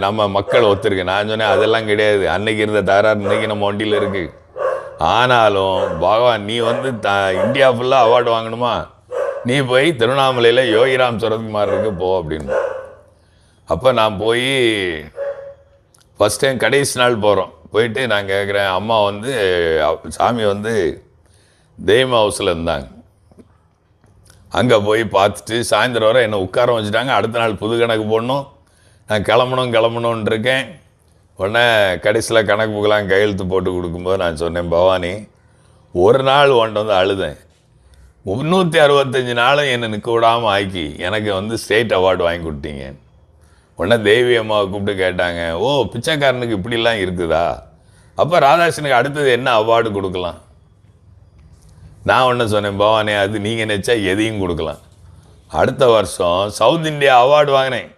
நம்ம மக்கள் ஒத்துருக்கு. நான் சொன்னேன் அதெல்லாம் கிடையாது, அன்னைக்கு இருந்த தகராறு இன்னைக்கு நம்ம வண்டியில் இருக்குது. ஆனாலும் பகவான் நீ வந்து இந்தியா ஃபுல்லாக அவார்டு வாங்கணுமா, நீ போய் திருவண்ணாமலையில் யோகிராம் சரத்குமார் இருக்கு போ அப்படின்னு. அப்போ நான் போய் ஃபஸ்ட் டைம் கடைசி நாள் போகிறோம். போயிட்டு நான் கேட்குறேன், அம்மா வந்து சாமி வந்து தெய்வம் ஹவுஸில் இருந்தாங்க. அங்கே போய் பார்த்துட்டு சாயந்தரம் வரை என்னை உட்கார வச்சுட்டாங்க. அடுத்த நாள் புது கணக்கு போடணும். நான் கிளம்பணும்னு இருக்கேன். உடனே கடைசியில் கணக்கு புக்கெல்லாம் கையெழுத்து போட்டு கொடுக்கும்போது நான் சொன்னேன், பவானி ஒரு நாள் ஒன்றை வந்து அழுதேன், 365 நாளும் என்னை நிற்க விடாமல் ஆக்கி எனக்கு வந்து ஸ்டேட் அவார்டு வாங்கி கொடுத்தீங்க. உடனே தேவி அம்மாவை கூப்பிட்டு கேட்டாங்க, ஓ பிச்சைக்காரனுக்கு இப்படிலாம் இருக்குதா, அப்போ ராதாகிருஷ்ணனுக்கு அடுத்தது என்ன அவார்டு கொடுக்கலாம்? நான் ஒன்று சொன்னேன், பவானி அது நீங்கள் நினச்சா எதையும் கொடுக்கலாம். அடுத்த வருஷம் சவுத் இந்தியா அவார்டு வாங்கினேன்.